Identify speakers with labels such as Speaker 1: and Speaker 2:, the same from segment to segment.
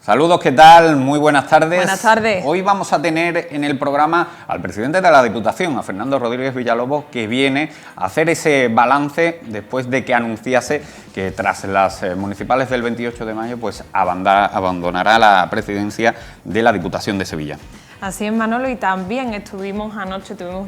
Speaker 1: Saludos, ¿qué tal? Muy buenas tardes.
Speaker 2: Buenas tardes.
Speaker 1: Hoy vamos a tener en el programa al presidente de la Diputación, a Fernando Rodríguez Villalobos, que viene a hacer ese balance después de que anunciase que tras las municipales del 28 de mayo pues abandonará la presidencia de la Diputación de Sevilla.
Speaker 2: Así es, Manolo, y también tuvimos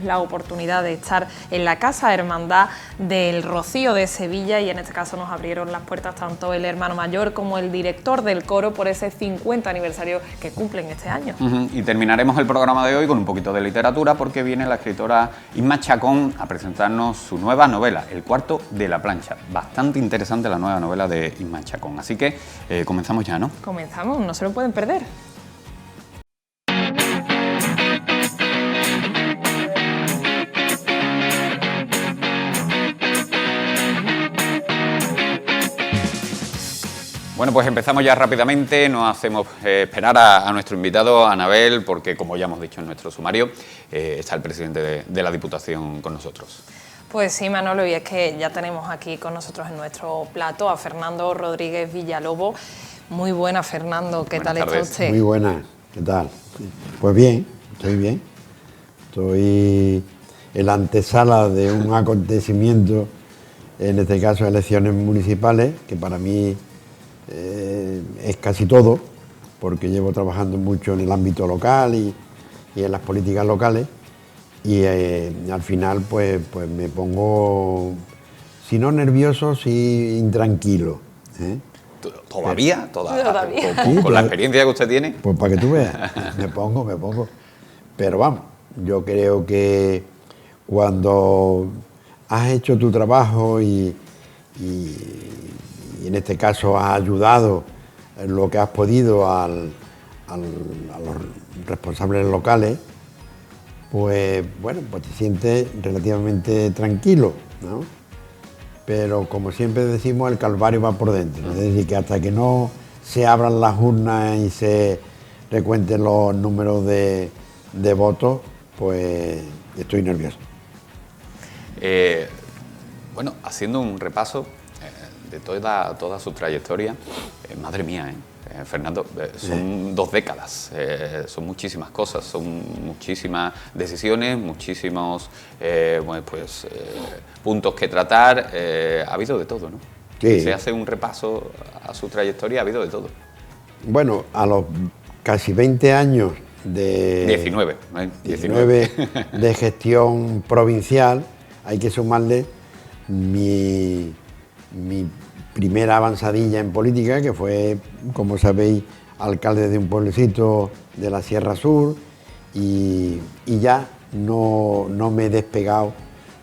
Speaker 2: la oportunidad de estar en la Casa Hermandad del Rocío de Sevilla y en este caso nos abrieron las puertas tanto el hermano mayor como el director del coro por ese 50 aniversario que cumplen este año.
Speaker 1: Y terminaremos el programa de hoy con un poquito de literatura porque viene la escritora Inma Chacón a presentarnos su nueva novela, El cuarto de la plancha. Bastante interesante la nueva novela de Inma Chacón, así que comenzamos ya, ¿no?
Speaker 2: Comenzamos, no se lo pueden perder.
Speaker 1: Bueno, pues empezamos ya rápidamente, no hacemos esperar a nuestro invitado, a Anabel, porque como ya hemos dicho en nuestro sumario, está el presidente de la Diputación con nosotros.
Speaker 2: Pues sí, Manolo, y es que ya tenemos aquí con nosotros en nuestro plato a Fernando Rodríguez Villalobos. Muy buena, Fernando, ¿qué tal está usted?
Speaker 3: Muy buena, ¿qué tal? Pues bien, estoy bien. Estoy en la antesala de un acontecimiento, en este caso elecciones municipales, que para mí es casi todo, porque llevo trabajando mucho en el ámbito local y en las políticas locales y al final pues me pongo, si no nervioso, sí intranquilo.
Speaker 1: ¿Todavía?
Speaker 3: Sí,
Speaker 1: ¿Con la experiencia que usted tiene?
Speaker 3: Pues para que tú veas, me pongo. Pero vamos, yo creo que cuando has hecho tu trabajo y en este caso has ayudado en lo que has podido a los responsables locales, pues bueno, pues te sientes relativamente tranquilo, ¿no? Pero como siempre decimos, el calvario va por dentro, ¿no? Es decir, que hasta que no se abran las urnas y se recuenten los números de votos, pues estoy nervioso.
Speaker 1: Bueno, haciendo un repaso de toda su trayectoria, madre mía, Fernando, son 2 décadas, son muchísimas cosas, son muchísimas decisiones, muchísimos puntos que tratar, ha habido de todo, ¿no?
Speaker 3: Sí.
Speaker 1: Se hace un repaso a su trayectoria, ha habido de todo.
Speaker 3: Bueno, a los casi 20 años de 19 de gestión provincial, hay que sumarle mi primera avanzadilla en política, que fue, como sabéis, alcalde de un pueblecito de la Sierra Sur, y ya no me he despegado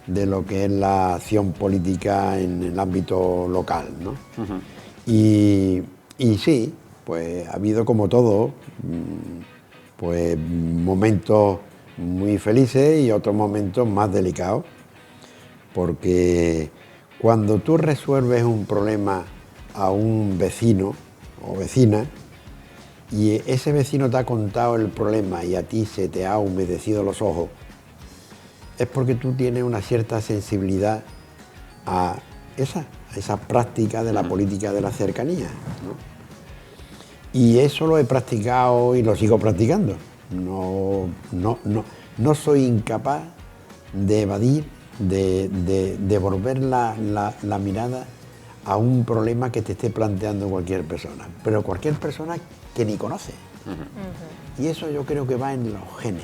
Speaker 3: de lo que es la acción política en el ámbito local, ¿no? Uh-huh. Y sí, pues ha habido como todo, pues momentos muy felices y otros momentos más delicados, porque cuando tú resuelves un problema a un vecino o vecina y ese vecino te ha contado el problema y a ti se te ha humedecido los ojos, es porque tú tienes una cierta sensibilidad a esa práctica de la política de la cercanía, ¿no? Y eso lo he practicado y lo sigo practicando. No soy incapaz de evadir, de volver la mirada a un problema que te esté planteando cualquier persona, pero cualquier persona que ni conoce. Uh-huh. Y eso yo creo que va en los genes.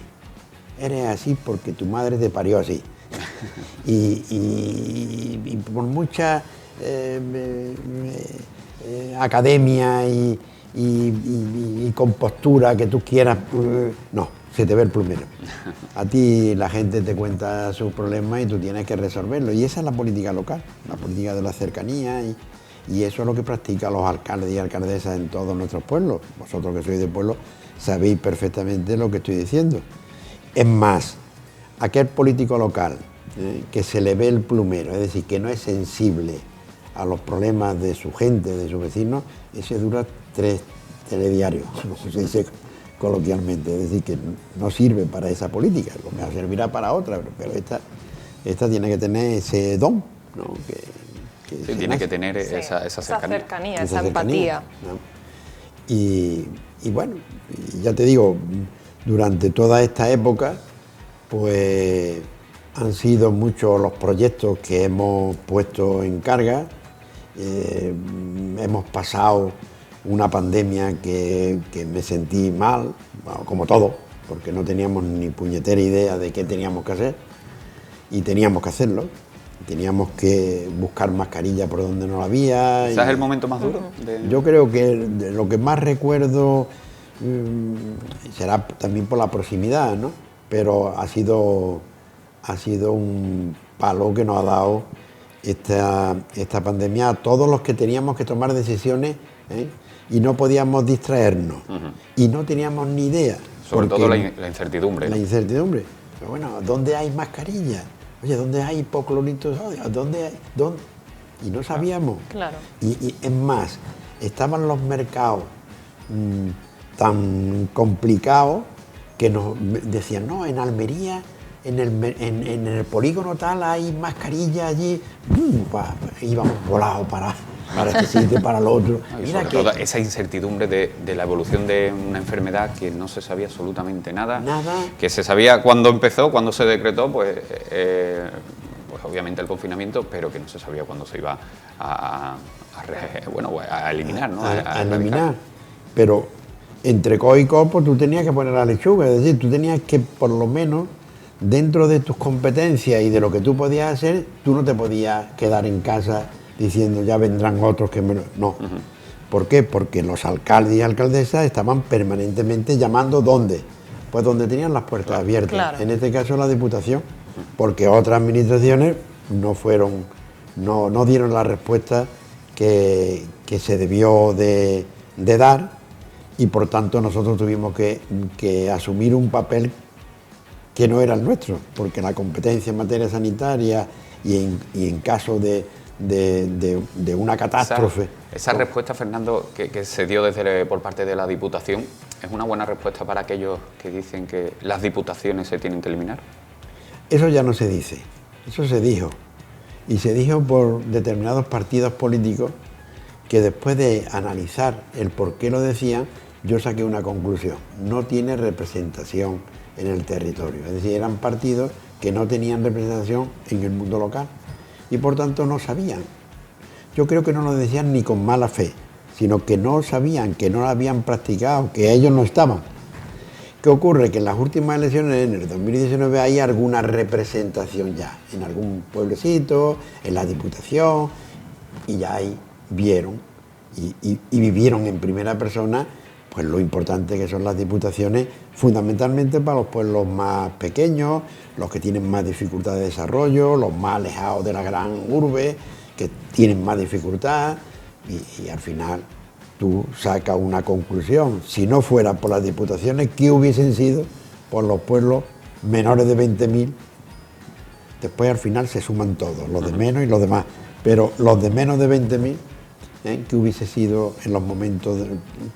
Speaker 3: Eres así porque tu madre te parió así. y por mucha academia y compostura que tú quieras, no, se te ve el plumero. A ti la gente te cuenta sus problemas y tú tienes que resolverlos. Y esa es la política local, la política de la cercanía, y eso es lo que practican los alcaldes y alcaldesas en todos nuestros pueblos. Vosotros que sois de pueblo sabéis perfectamente lo que estoy diciendo. Es más, aquel político local que se le ve el plumero, es decir, que no es sensible a los problemas de su gente, de sus vecinos, ese dura 3 telediarios, como se dice coloquialmente, es decir, que no sirve para esa política, lo que servirá para otra, pero esta tiene que tener ese don, ¿no?
Speaker 1: Sí, tiene que tener esa cercanía.
Speaker 2: Esa empatía.
Speaker 3: ¿no? Y bueno, ya te digo, durante toda esta época, pues han sido muchos los proyectos que hemos puesto en carga. Hemos pasado una pandemia que me sentí mal, bueno, como todo, porque no teníamos ni puñetera idea de qué teníamos que hacer y teníamos que hacerlo. Teníamos que buscar mascarilla por donde no la había.
Speaker 1: ¿Ese es el momento más duro?
Speaker 3: Yo creo que lo que más recuerdo será también por la proximidad, ¿no? Pero ha sido un palo que nos ha dado esta pandemia a todos los que teníamos que tomar decisiones, ¿eh? Y no podíamos distraernos. Y no teníamos ni idea.
Speaker 1: Sobre todo la incertidumbre.
Speaker 3: La incertidumbre. Pero bueno, ¿dónde hay mascarilla? Oye, ¿dónde hay hipoclorito de sodio? ¿Dónde? Y no sabíamos.
Speaker 2: Claro.
Speaker 3: Y es más, estaban los mercados tan complicados que nos decían, no, en Almería, en el polígono tal hay mascarilla allí. Íbamos volados para este sitio, para el otro.
Speaker 1: Y mira sobre todo esa incertidumbre de la evolución de una enfermedad que no se sabía absolutamente nada. Que se sabía cuándo empezó, cuándo se decretó, pues obviamente el confinamiento, pero que no se sabía cuándo se iba a eliminar, ¿no?
Speaker 3: A eliminar. Pero entre co y co, pues tú tenías que poner la lechuga, es decir, tú tenías que por lo menos dentro de tus competencias y de lo que tú podías hacer, tú no te podías quedar en casa diciendo ya vendrán otros que menos. No. ¿Por qué? Porque los alcaldes y alcaldesas estaban permanentemente llamando ¿dónde? Pues donde tenían las puertas abiertas.
Speaker 2: Claro.
Speaker 3: En este caso la Diputación, porque otras administraciones no dieron la respuesta que se debió de dar, y por tanto nosotros tuvimos que asumir un papel que no era el nuestro, porque la competencia en materia sanitaria y en caso de una catástrofe.
Speaker 1: Esa respuesta, Fernando, que se dio por parte de la Diputación, ¿es una buena respuesta para aquellos que dicen que las diputaciones se tienen que eliminar?
Speaker 3: Eso ya no se dice, eso se dijo. Y se dijo por determinados partidos políticos que después de analizar el por qué lo decían, yo saqué una conclusión: no tiene representación en el territorio. Es decir, eran partidos que no tenían representación en el mundo local y por tanto no sabían. Yo creo que no lo decían ni con mala fe, sino que no sabían, que no lo habían practicado, que ellos no estaban. ¿Qué ocurre? Que en las últimas elecciones, en el 2019, hay alguna representación ya, en algún pueblecito, en la Diputación, y ya ahí vieron y vivieron en primera persona pues lo importante que son las diputaciones, fundamentalmente para los pueblos más pequeños, los que tienen más dificultad de desarrollo, los más alejados de la gran urbe, que tienen más dificultad, y al final tú sacas una conclusión. Si no fuera por las diputaciones, ¿qué hubiesen sido por los pueblos menores de 20.000? Después al final se suman todos, los de menos y los demás, pero los de menos de 20.000, que hubiese sido en los momentos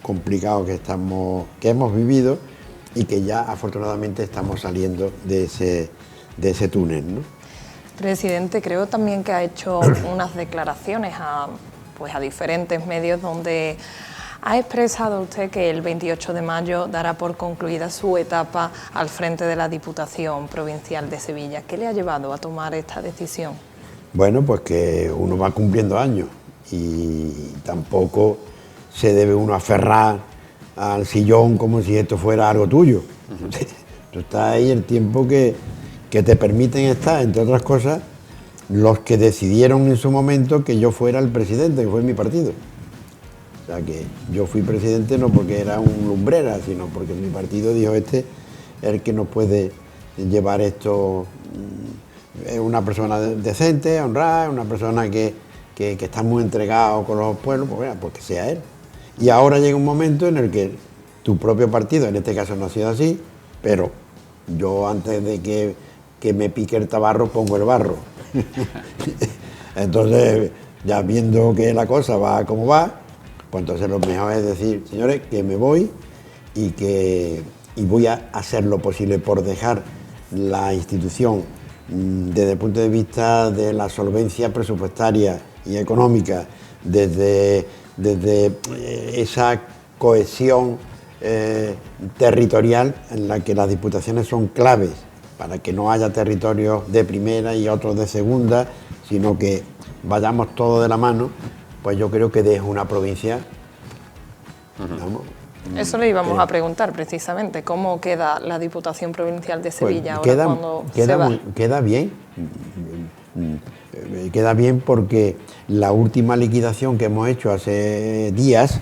Speaker 3: complicados que hemos vivido y que ya afortunadamente estamos saliendo de ese túnel, ¿no?
Speaker 2: Presidente, creo también que ha hecho unas declaraciones a diferentes medios donde ha expresado usted que el 28 de mayo dará por concluida su etapa al frente de la Diputación Provincial de Sevilla. ¿Qué le ha llevado a tomar esta decisión?
Speaker 3: Bueno, pues que uno va cumpliendo años y tampoco se debe uno aferrar al sillón como si esto fuera algo tuyo. Tú estás ahí el tiempo que te permiten estar, entre otras cosas, los que decidieron en su momento que yo fuera el presidente, que fue mi partido. O sea, que yo fui presidente no porque era un lumbrera, sino porque mi partido dijo, este es el que nos puede llevar esto. Es una persona decente, honrada, una persona que está muy entregado con los pueblos, pues que sea él. Y ahora llega un momento en el que tu propio partido, en este caso no ha sido así, pero yo antes de que me pique el tabarro pongo el barro. Entonces, ya viendo que la cosa va como va, pues entonces lo mejor es decir, señores, que me voy y voy a hacer lo posible por dejar la institución desde el punto de vista de la solvencia presupuestaria y económica, desde esa cohesión territorial en la que las diputaciones son claves para que no haya territorios de primera y otros de segunda, sino que vayamos todos de la mano, pues yo creo que deja una provincia. Vamos,
Speaker 2: eso le íbamos a preguntar precisamente, ¿cómo queda la Diputación Provincial de Sevilla
Speaker 3: pues
Speaker 2: ahora cuando se va?
Speaker 3: Queda bien. Queda bien porque la última liquidación que hemos hecho hace días,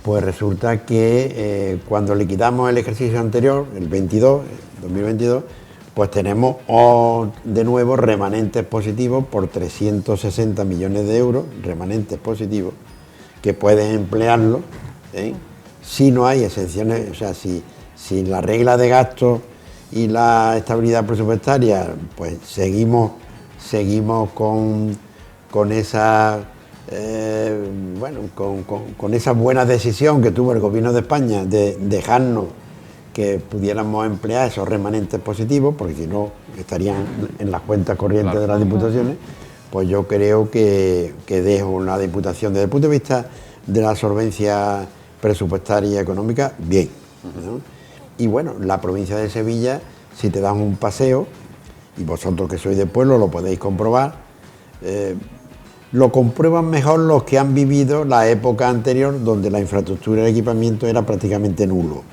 Speaker 3: pues resulta que cuando liquidamos el ejercicio anterior, el 2022, pues tenemos de nuevo remanentes positivos por 360 millones de euros, remanentes positivos, que puedes emplearlo, si no hay exenciones, o sea, si la regla de gasto y la estabilidad presupuestaria, pues seguimos con esa con esa buena decisión que tuvo el Gobierno de España de dejarnos que pudiéramos emplear esos remanentes positivos, porque si no estarían en las cuentas corrientes de las diputaciones, pues yo creo que dejo una diputación desde el punto de vista de la solvencia presupuestaria y económica, bien, ¿no? Y bueno, la provincia de Sevilla, si te dan un paseo, y vosotros que sois de pueblo lo podéis comprobar, lo comprueban mejor los que han vivido la época anterior donde la infraestructura y el equipamiento era prácticamente nulo.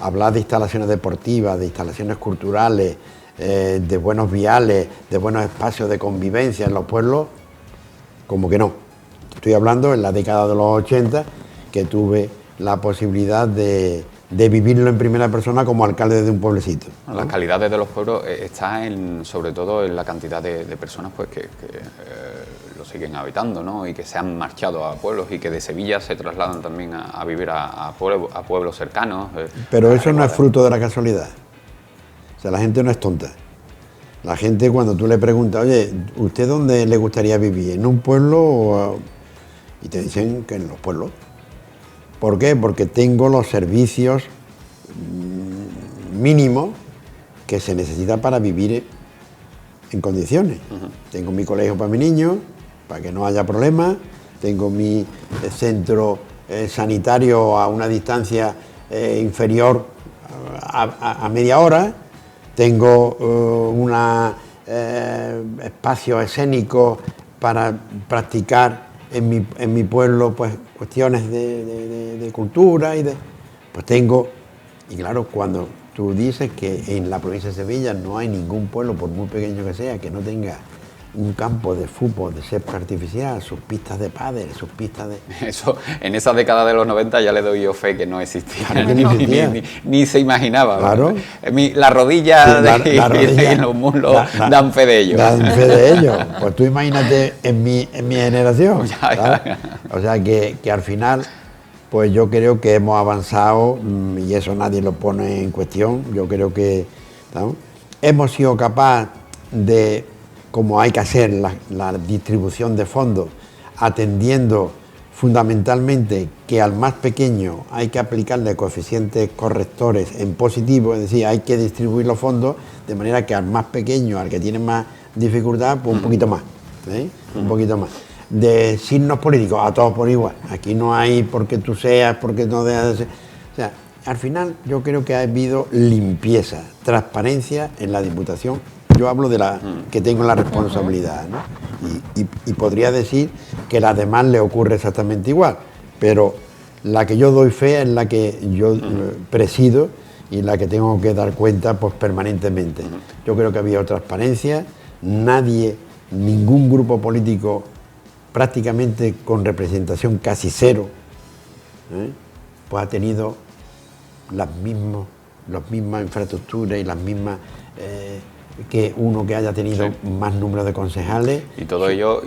Speaker 3: Hablar de instalaciones deportivas, de instalaciones culturales, de buenos viales, de buenos espacios de convivencia en los pueblos, como que no. Estoy hablando en la década de los 80, que tuve la posibilidad de vivirlo en primera persona como alcalde de un pueblecito, ¿no?
Speaker 1: Las calidades de los pueblos está sobre todo en la cantidad de personas pues que lo siguen habitando, ¿no? Y que se han marchado a pueblos y que de Sevilla se trasladan también a vivir a pueblos cercanos.
Speaker 3: Pero eso no es fruto de la casualidad. O sea, la gente no es tonta. La gente, cuando tú le preguntas, oye, ¿usted dónde le gustaría vivir? ¿En un pueblo? Y te dicen que en los pueblos. ¿Por qué? Porque tengo los servicios mínimos que se necesitan para vivir en condiciones. Tengo mi colegio para mi niño, para que no haya problemas, tengo mi centro sanitario a una distancia inferior a media hora, tengo un espacio escénico para practicar en mi pueblo pues cuestiones de cultura pues tengo. Y claro, cuando tú dices que en la provincia de Sevilla no hay ningún pueblo, por muy pequeño que sea, que no tenga un campo de fútbol, de césped artificial, sus pistas de pádel, sus pistas de...
Speaker 1: Eso, en esa década de los 90 ya le doy yo fe que no existía,
Speaker 3: claro que no existía.
Speaker 1: Ni se imaginaba.
Speaker 3: Claro.
Speaker 1: La rodilla,
Speaker 3: Sí, la rodilla
Speaker 1: y los muslos dan fe de ello.
Speaker 3: Dan fe de ello. Pues tú imagínate en mi generación. Ya. O sea que al final, pues yo creo que hemos avanzado, y eso nadie lo pone en cuestión. Yo creo que, ¿no?, hemos sido capaces de, como hay que hacer la distribución de fondos, atendiendo fundamentalmente que al más pequeño hay que aplicarle coeficientes correctores en positivo, es decir, hay que distribuir los fondos de manera que al más pequeño, al que tiene más dificultad, pues un poquito más, un poquito más. De signos políticos, a todos por igual. Aquí no hay porque tú seas, porque no dejas de ser. O sea, al final yo creo que ha habido limpieza, transparencia en la Diputación. Yo hablo de la que tengo la responsabilidad, ¿no? Y podría decir que a las demás le ocurre exactamente igual, pero la que yo doy fe es la que yo presido y la que tengo que dar cuenta pues permanentemente. Yo creo que ha habido transparencia, ningún grupo político prácticamente con representación casi cero, pues ha tenido las mismas infraestructuras y las mismas que uno que haya tenido más número de concejales.
Speaker 1: Y todo ello,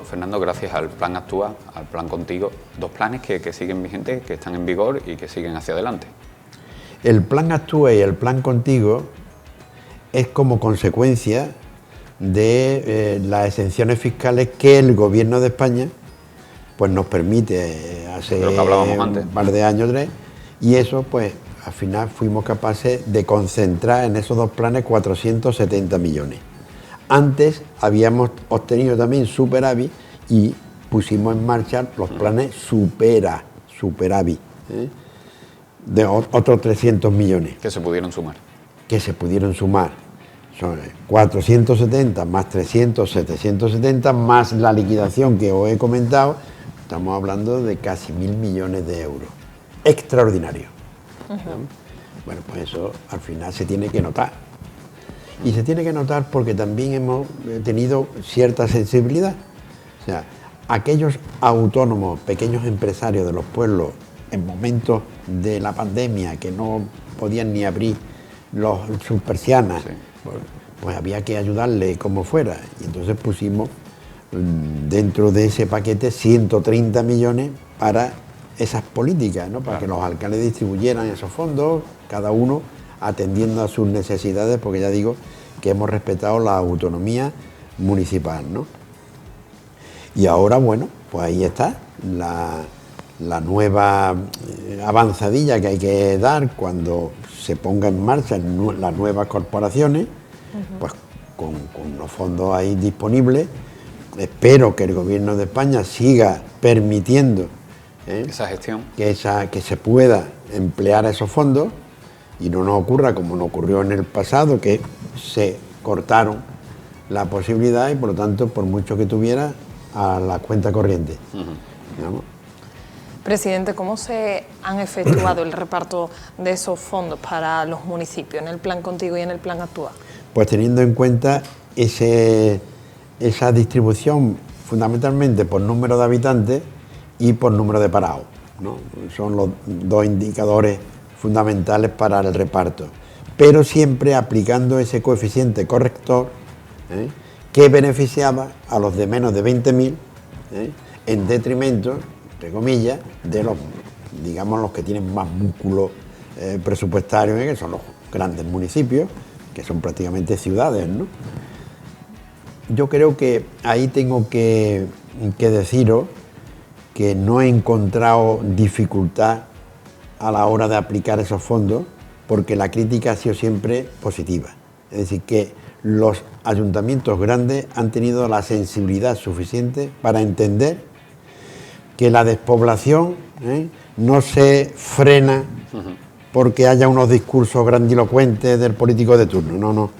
Speaker 1: Fernando, gracias al Plan Actúa, al Plan Contigo, dos planes que siguen vigentes, que están en vigor y que siguen hacia adelante.
Speaker 3: El Plan Actúa y el Plan Contigo es como consecuencia de las exenciones fiscales que el Gobierno de España pues nos permite hace un par de años, 3, y eso pues al final fuimos capaces de concentrar en esos dos planes 470 millones. Antes habíamos obtenido también superávit y pusimos en marcha los planes superávit, de otros 300 millones.
Speaker 1: Que se pudieron sumar.
Speaker 3: Que se pudieron sumar. Son 470 más 300, 770, más la liquidación que os he comentado, estamos hablando de casi 1.000 millones de euros. Extraordinario. Bueno, pues eso al final se tiene que notar. Y se tiene que notar porque también hemos tenido cierta sensibilidad. O sea, aquellos autónomos, pequeños empresarios de los pueblos en momentos de la pandemia que no podían ni abrir sus persianas, sí, pues había que ayudarle como fuera. Y entonces pusimos dentro de ese paquete 130 millones para esas políticas, ¿no? Para que los alcaldes distribuyeran esos fondos, cada uno atendiendo a sus necesidades, porque ya digo que hemos respetado la autonomía municipal, ¿no? Y ahora, bueno, pues ahí está la nueva avanzadilla que hay que dar cuando se ponga en marcha las nuevas corporaciones, pues con los fondos ahí disponibles. Espero que el Gobierno de España siga permitiendo
Speaker 1: esa gestión,
Speaker 3: que se pueda emplear esos fondos y no nos ocurra como nos ocurrió en el pasado, que se cortaron la posibilidad y por lo tanto, por mucho que tuviera, a la cuenta corriente. ¿Digamos?
Speaker 2: Presidente, ¿cómo se han efectuado el reparto de esos fondos para los municipios en el plan Contigo y en el plan Actúa?
Speaker 3: Pues teniendo en cuenta esa distribución fundamentalmente por número de habitantes y por número de parados, ¿no? Son los dos indicadores fundamentales para el reparto, pero siempre aplicando ese coeficiente corrector que beneficiaba a los de menos de 20.000 en detrimento, entre comillas, de los, digamos, los que tienen más músculo presupuestario, que son los grandes municipios, que son prácticamente ciudades, ¿no? Yo creo que ahí tengo que deciros que no he encontrado dificultad a la hora de aplicar esos fondos, porque la crítica ha sido siempre positiva. Es decir, que los ayuntamientos grandes han tenido la sensibilidad suficiente para entender que la despoblación no se frena porque haya unos discursos grandilocuentes del político de turno. No.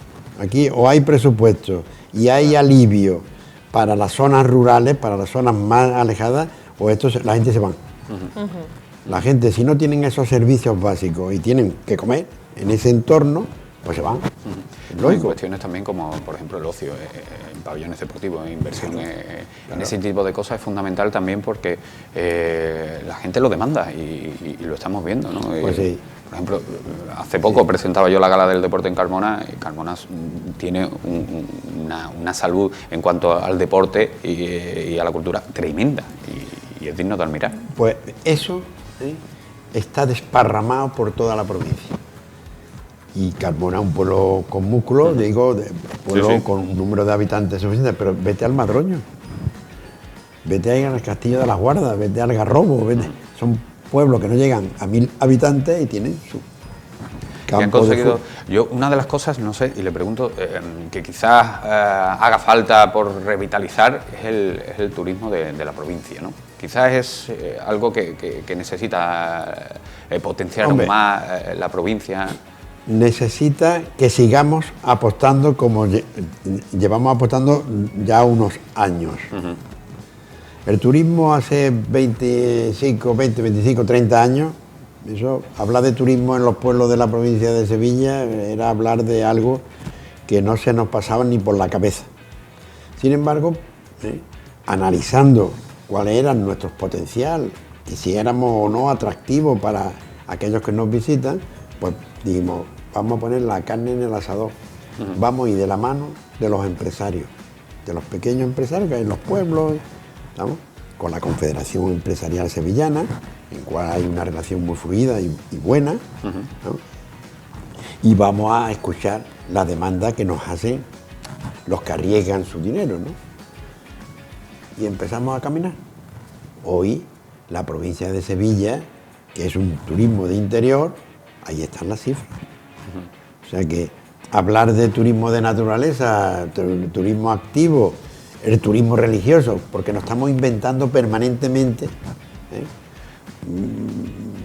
Speaker 3: Aquí o hay presupuesto y hay alivio para las zonas rurales, para las zonas más alejadas, o la gente se va. La gente, si no tienen esos servicios básicos y tienen que comer en ese entorno, pues se van.
Speaker 1: Hay cuestiones también como, por ejemplo, el ocio en pabellones deportivos, inversión en ese tipo de cosas es fundamental también porque la gente lo demanda y lo estamos viendo, ¿no?
Speaker 3: Pues sí.
Speaker 1: Por ejemplo, hace poco presentaba yo la gala del deporte en Carmona y Carmona tiene una salud en cuanto al deporte y a la cultura tremenda y es digno de admirar.
Speaker 3: Pues eso está desparramado por toda la provincia. Y Carmona es un pueblo con músculo, digo, pueblo con un número de habitantes suficiente, pero vete al Madroño, vete ahí al Castillo de las Guardas, vete al Garrobo, son pueblos que no llegan a 1.000 habitantes y tienen su campo.
Speaker 1: Y han conseguido, yo una de las cosas, no sé, y le pregunto, que quizás haga falta por revitalizar es el turismo de la provincia, ¿no? Quizás es algo que necesita potenciar aún más la provincia.
Speaker 3: Necesita que sigamos apostando como llevamos apostando ya unos años. El turismo hace 25, 30 años, eso, hablar de turismo en los pueblos de la provincia de Sevilla era hablar de algo que no se nos pasaba ni por la cabeza. Sin embargo, analizando cuáles eran nuestros potenciales y si éramos o no atractivos para aquellos que nos visitan, pues dijimos, vamos a poner la carne en el asador, vamos a ir de la mano de los empresarios, de los pequeños empresarios que hay en los pueblos, ¿estamos? Con la Confederación Empresarial Sevillana, en cual hay una relación muy fluida y buena, ¿no? Y vamos a escuchar la demanda que nos hacen los que arriesgan su dinero, ¿no? Y empezamos a caminar. Hoy la provincia de Sevilla, que es un turismo de interior, ahí están las cifras. O sea que hablar de turismo de naturaleza, turismo activo, el turismo religioso, porque nos estamos inventando permanentemente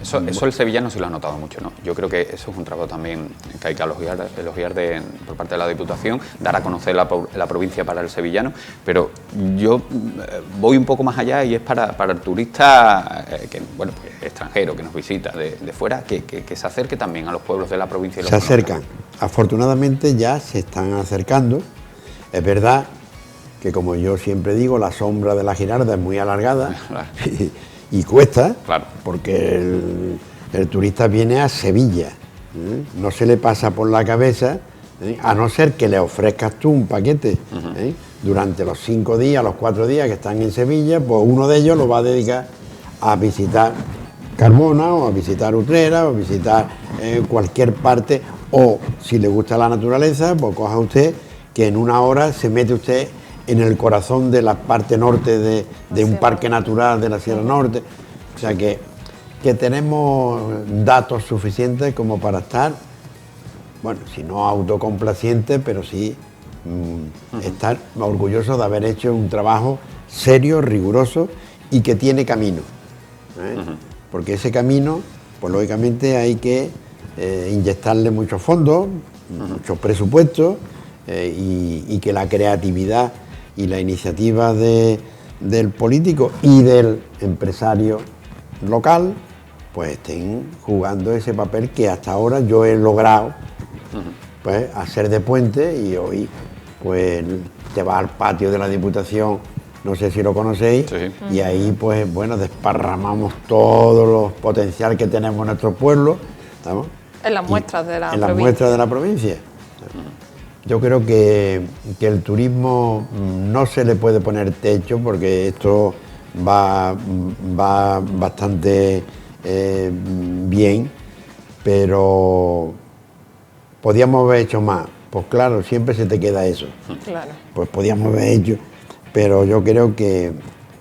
Speaker 1: Eso el sevillano sí lo ha notado mucho, ¿no? Yo creo que eso es un trabajo también que hay que elogiar por parte de la Diputación, dar a conocer la provincia para el sevillano, pero yo voy un poco más allá y es para el turista pues, extranjero que nos visita de fuera, que se acerque también a los pueblos de la provincia. Y
Speaker 3: se acercan, afortunadamente ya se están acercando. Es verdad que, como yo siempre digo, la sombra de la Girarda es muy alargada. Claro. Y cuesta, claro, porque el turista viene a Sevilla, no se le pasa por la cabeza, a no ser que le ofrezcas tú un paquete durante los 5 días, los 4 días que están en Sevilla, pues uno de ellos lo va a dedicar a visitar Carmona o a visitar Utrera o a visitar cualquier parte, o si le gusta la naturaleza, pues coja usted que en 1 hora se mete usted en el corazón de la parte norte de un parque natural de la Sierra Norte. O sea que tenemos datos suficientes como para estar, bueno, si no autocomplacientes, pero sí estar orgullosos de haber hecho un trabajo serio, riguroso y que tiene camino. Porque ese camino, pues lógicamente hay que inyectarle muchos fondos, muchos presupuestos y que la creatividad y la iniciativa del político y del empresario local pues estén jugando ese papel que hasta ahora yo he logrado pues hacer de puente. Y hoy pues te vas al patio de la Diputación, no sé si lo conocéis, sí. Y ahí pues bueno, desparramamos todo los potencial que tenemos en nuestro pueblo, ¿estamos?
Speaker 2: En las muestras de la provincia.
Speaker 3: En las muestras de la provincia. Yo creo que el turismo no se le puede poner techo, porque esto va bastante bien, pero podíamos haber hecho más. Pues claro, siempre se te queda eso.
Speaker 2: Claro. Pues
Speaker 3: podíamos haber hecho, pero yo creo que,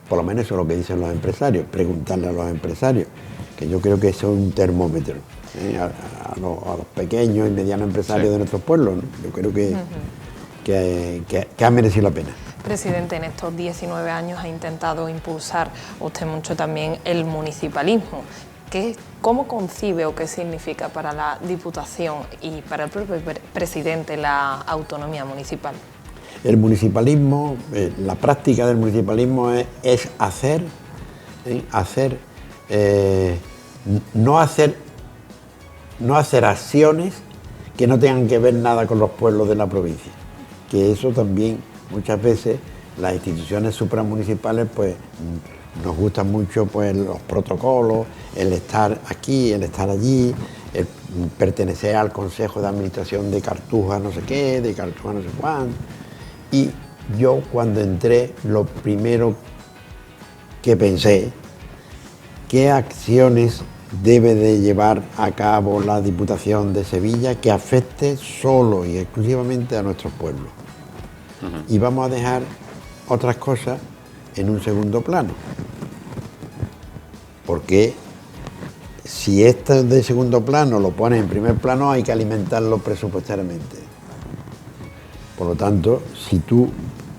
Speaker 3: por lo menos eso es lo que dicen los empresarios, preguntarle a los empresarios, que yo creo que eso es un termómetro. A los pequeños y medianos empresarios de nuestros pueblos, ¿no? Yo creo que ha merecido la pena.
Speaker 2: Presidente, en estos 19 años ha intentado impulsar usted mucho también el municipalismo. ¿Cómo concibe o qué significa para la Diputación y para el propio presidente la autonomía municipal?
Speaker 3: El municipalismo, la práctica del municipalismo es no hacer acciones que no tengan que ver nada con los pueblos de la provincia. Que eso también muchas veces las instituciones supramunicipales pues nos gustan mucho pues los protocolos, el estar aquí, el estar allí, el pertenecer al Consejo de Administración de Cartuja no sé qué, de Cartuja no sé cuánto. Y yo cuando entré, lo primero que pensé, ¿qué acciones debe de llevar a cabo la Diputación de Sevilla que afecte solo y exclusivamente a nuestros pueblos? Y vamos a dejar otras cosas en un segundo plano. Porque si esto de segundo plano lo pones en primer plano, hay que alimentarlo presupuestariamente. Por lo tanto, si tú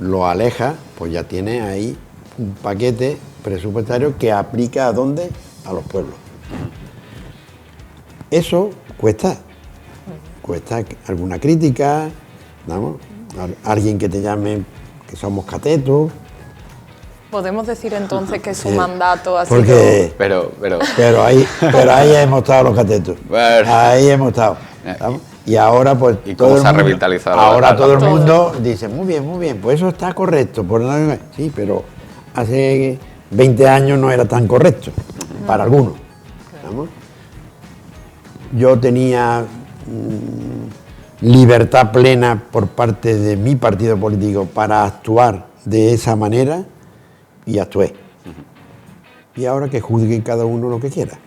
Speaker 3: lo alejas, pues ya tienes ahí un paquete presupuestario que aplica ¿a dónde? A los pueblos. Eso cuesta alguna crítica, ¿no? Alguien que te llame que somos catetos.
Speaker 2: ¿Podemos decir entonces que su mandato ha
Speaker 3: sido...? Pero ahí hemos estado los catetos, ahí hemos estado, ¿sabes? Y ahora pues
Speaker 1: ¿y cómo se ha revitalizado?
Speaker 3: Ahora todo el mundo dice, muy bien, pues eso está correcto. Sí, pero hace 20 años no era tan correcto, para algunos, ¿sabes? Yo tenía libertad plena por parte de mi partido político para actuar de esa manera y actué. Y ahora que juzgue cada uno lo que quiera.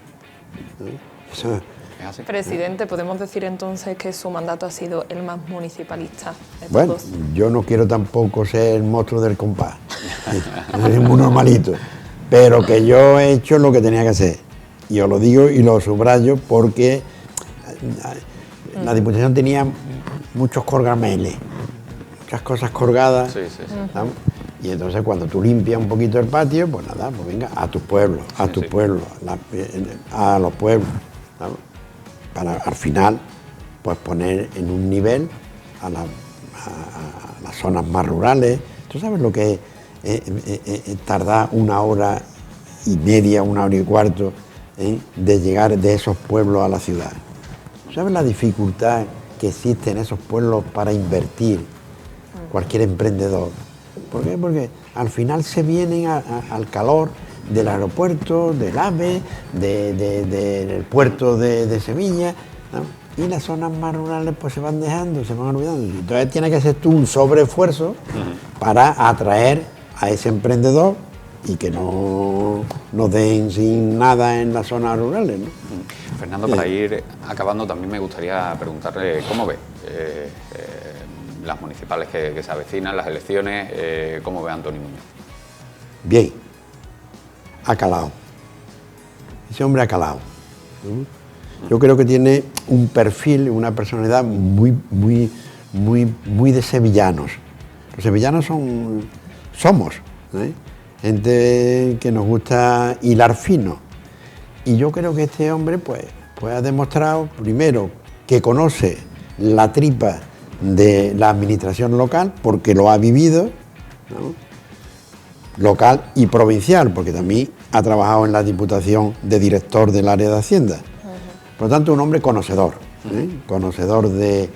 Speaker 2: Presidente, ¿podemos decir entonces que su mandato ha sido el más municipalista de
Speaker 3: bueno,
Speaker 2: todos?
Speaker 3: Yo no quiero tampoco ser el monstruo del compás. Es muy normalito. Pero que yo he hecho lo que tenía que hacer. Y os lo digo y lo subrayo porque la Diputación tenía muchos corgameles, muchas cosas colgadas.
Speaker 1: Sí.
Speaker 3: Y entonces cuando tú limpias un poquito el patio, pues nada, pues venga, a tus pueblos, a tus pueblos, a los pueblos, ¿sabes? Para al final, pues poner en un nivel a las zonas más rurales. ¿Tú sabes lo que es tardar 1 hora y media, 1 hora y cuarto de llegar de esos pueblos a la ciudad? ¿Sabes la dificultad que existe en esos pueblos para invertir cualquier emprendedor? ¿Por qué? Porque al final se vienen al calor del aeropuerto, del AVE, del puerto de Sevilla, ¿no? Y las zonas más rurales pues se van dejando, se van olvidando. Entonces tiene que ser tú un sobreesfuerzo para atraer a ese emprendedor y que no nos den sin nada en las zonas rurales, ¿no?
Speaker 1: Fernando, para ir acabando, también me gustaría preguntarle cómo ve las municipales que se avecinan, las elecciones, cómo ve a Antonio Muñoz.
Speaker 3: Bien, ha calado. Ese hombre ha calado. Yo creo que tiene un perfil, una personalidad muy de sevillanos. Los sevillanos somos, gente que nos gusta hilar fino. Y yo creo que este hombre pues ha demostrado, primero, que conoce la tripa de la administración local, porque lo ha vivido, ¿no? Local y provincial, porque también ha trabajado en la Diputación de director del área de Hacienda. Por lo tanto, un hombre conocedor, conocedor de...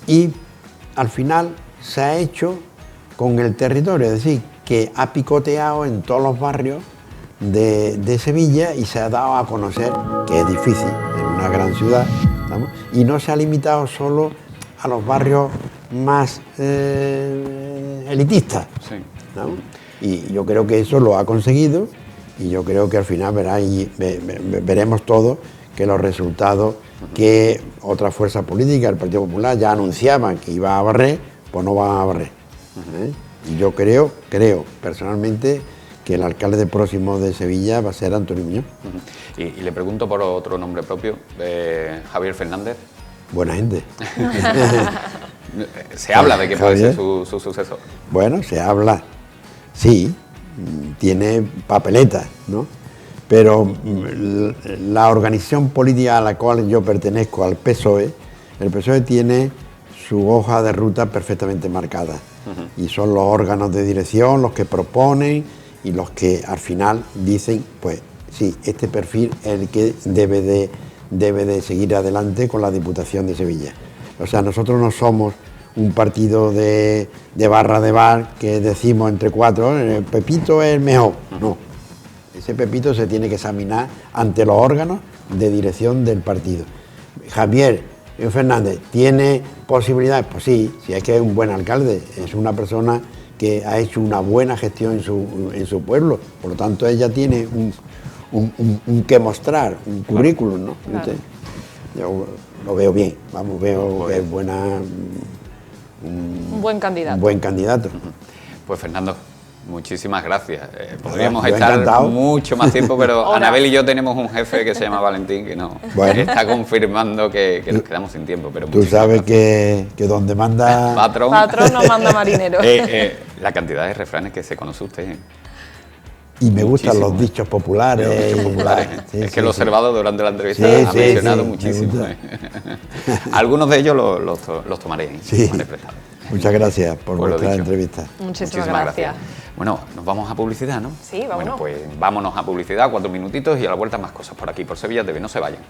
Speaker 3: Y al final se ha hecho con el territorio, es decir, que ha picoteado en todos los barrios de Sevilla y se ha dado a conocer, que es difícil en una gran ciudad, ¿no? Y no se ha limitado solo a los barrios más elitistas,
Speaker 1: Sí.
Speaker 3: ¿no? Y yo creo que eso lo ha conseguido y yo creo que al final veremos todos que los resultados que otras fuerzas políticas, el Partido Popular, ya anunciaban que iba a barrer, pues no van a barrer. Y yo creo personalmente que el alcalde próximo de Sevilla va a ser Antonio Muñoz.
Speaker 1: Y le pregunto por otro nombre propio, Javier Fernández.
Speaker 3: Buena gente.
Speaker 1: Se habla de que puede ser su sucesor.
Speaker 3: Bueno, se habla, sí, tiene papeletas, ¿no? Pero la organización política a la cual yo pertenezco, al PSOE, el PSOE tiene su hoja de ruta perfectamente marcada. Y son los órganos de dirección los que proponen y los que al final dicen, pues sí, este perfil es el que debe de seguir adelante con la Diputación de Sevilla. O sea, nosotros no somos un partido de barra de bar que decimos entre cuatro, el Pepito es el mejor. No, ese Pepito se tiene que examinar ante los órganos de dirección del partido. Javier Fernández, ¿tiene posibilidades? Pues sí, si es que es un buen alcalde, es una persona que ha hecho una buena gestión en su pueblo, por lo tanto ella tiene un que mostrar, un currículum, ¿no? Claro. Yo lo veo bien, veo que es
Speaker 2: un buen candidato.
Speaker 3: Un buen candidato.
Speaker 1: Pues Fernando, muchísimas gracias. Podríamos estar mucho más tiempo, pero Anabel y yo tenemos un jefe que se llama Valentín que está confirmando que nos quedamos sin tiempo. Pero
Speaker 3: tú sabes que donde manda...
Speaker 2: Patrón no manda marinero.
Speaker 1: La cantidad de refranes que se conoce usted.
Speaker 3: Y me gustan los dichos populares.
Speaker 1: Es que lo he observado durante la entrevista, ha mencionado muchísimo. Algunos de ellos los tomaré prestados.
Speaker 3: Muchas gracias por vuestra entrevista.
Speaker 2: Muchísimas gracias.
Speaker 1: Bueno, nos vamos a publicidad, ¿no?
Speaker 2: Sí, vámonos.
Speaker 1: Bueno, pues vámonos a publicidad, 4 minutitos y a la vuelta más cosas por aquí, por Sevilla TV. No se vayan.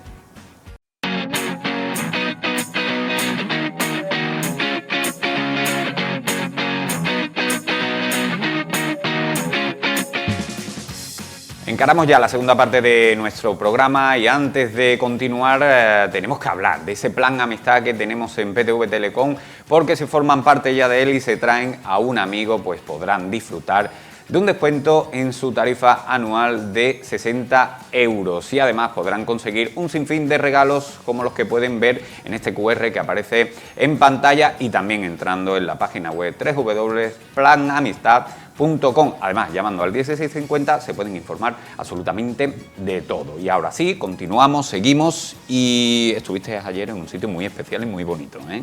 Speaker 1: Encaramos ya la segunda parte de nuestro programa y antes de continuar tenemos que hablar de ese plan amistad que tenemos en PTV Telecom, porque si forman parte ya de él y se traen a un amigo, pues podrán disfrutar de un descuento en su tarifa anual de 60 euros y además podrán conseguir un sinfín de regalos como los que pueden ver en este QR que aparece en pantalla y también entrando en la página web www.planamistad.com. Además, llamando al 1650 se pueden informar absolutamente de todo. Y ahora sí, continuamos, seguimos y estuviste ayer en un sitio muy especial y muy bonito, ¿eh?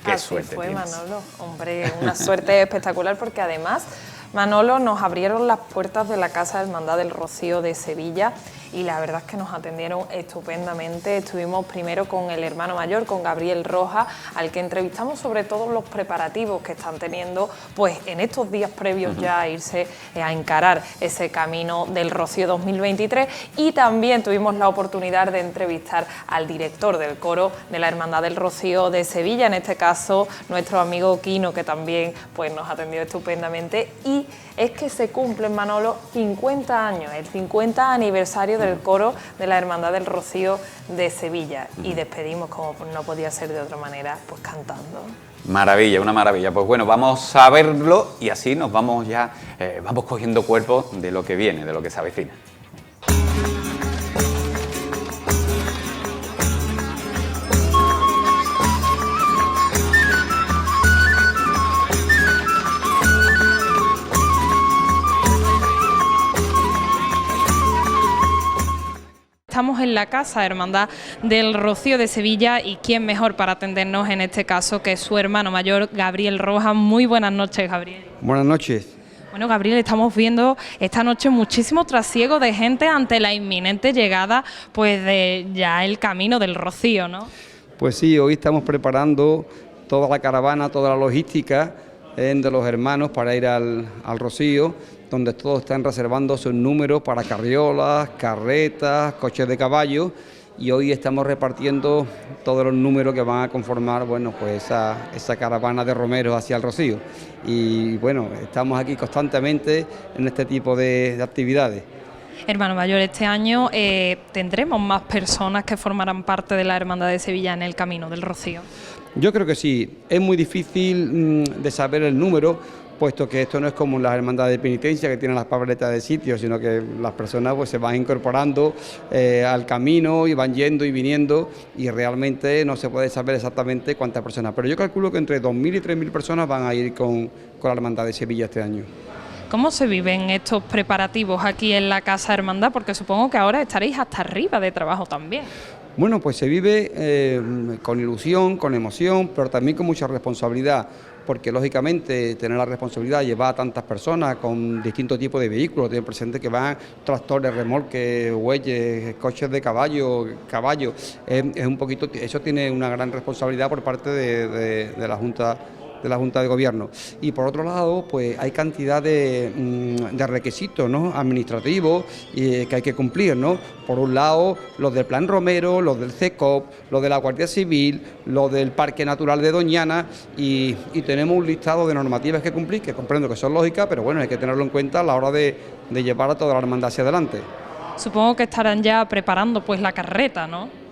Speaker 1: Qué
Speaker 2: Así
Speaker 1: suerte
Speaker 2: fue,
Speaker 1: tienes.
Speaker 2: Manolo. Hombre, una suerte espectacular porque además Manolo, nos abrieron las puertas de la Casa Hermandad del Rocío de Sevilla y la verdad es que nos atendieron estupendamente. Estuvimos primero con el hermano mayor, con Gabriel Rojas, al que entrevistamos sobre todos los preparativos que están teniendo pues en estos días previos ya a irse a encarar ese camino del Rocío 2023, y también tuvimos la oportunidad de entrevistar al director del coro de la Hermandad del Rocío de Sevilla, en este caso nuestro amigo Quino, que también pues nos atendió estupendamente. Y es que se cumplen, Manolo, 50 años, el 50 aniversario del coro de la Hermandad del Rocío de Sevilla, y despedimos, como no podía ser de otra manera, pues cantando.
Speaker 1: Maravilla, una maravilla. Pues bueno, vamos a verlo y así nos vamos ya, vamos cogiendo cuerpo de lo que viene, de lo que se avecina.
Speaker 2: Estamos en la Casa Hermandad del Rocío de Sevilla, y quién mejor para atendernos en este caso que su hermano mayor, Gabriel Rojas. Muy buenas noches, Gabriel.
Speaker 4: Buenas noches.
Speaker 2: Bueno, Gabriel, estamos viendo esta noche muchísimo trasiego de gente ante la inminente llegada pues de ya el camino del Rocío, ¿no?
Speaker 4: Pues sí, hoy estamos preparando toda la caravana, toda la logística de los hermanos para ir al Rocío, donde todos están reservando sus números para carriolas, carretas, coches de caballo, y hoy estamos repartiendo todos los números que van a conformar, bueno, pues esa caravana de romeros hacia el Rocío. Y bueno, estamos aquí constantemente en este tipo de actividades.
Speaker 2: Hermano mayor, este año tendremos más personas que formarán parte de la Hermandad de Sevilla en el camino del Rocío.
Speaker 4: Yo creo que sí, es muy difícil de saber el número, puesto que esto no es como las hermandades de penitencia que tienen las papeletas de sitio, sino que las personas pues se van incorporando al camino y van yendo y viniendo, y realmente no se puede saber exactamente cuántas personas, pero yo calculo que entre 2.000 y 3.000 personas van a ir con la Hermandad de Sevilla este año.
Speaker 2: ¿Cómo se viven estos preparativos aquí en la Casa Hermandad? Porque supongo que ahora estaréis hasta arriba de trabajo también.
Speaker 4: Bueno, pues se vive con ilusión, con emoción, pero también con mucha responsabilidad, porque lógicamente tener la responsabilidad de llevar a tantas personas con distintos tipos de vehículos, tener presente que van tractores, remolques, bueyes, coches de caballo, es un poquito, eso tiene una gran responsabilidad por parte de la Junta de Gobierno. Y por otro lado, pues hay cantidad de requisitos, ¿no?, administrativos que hay que cumplir, ¿no? Por un lado, los del Plan Romero, los del CECOP, los de la Guardia Civil, los del Parque Natural de Doñana, y tenemos un listado de normativas que cumplir, que comprendo que son lógicas, pero bueno, hay que tenerlo en cuenta a la hora de llevar a toda la hermandad hacia adelante.
Speaker 2: Supongo que estarán ya preparando pues la carreta, ¿no?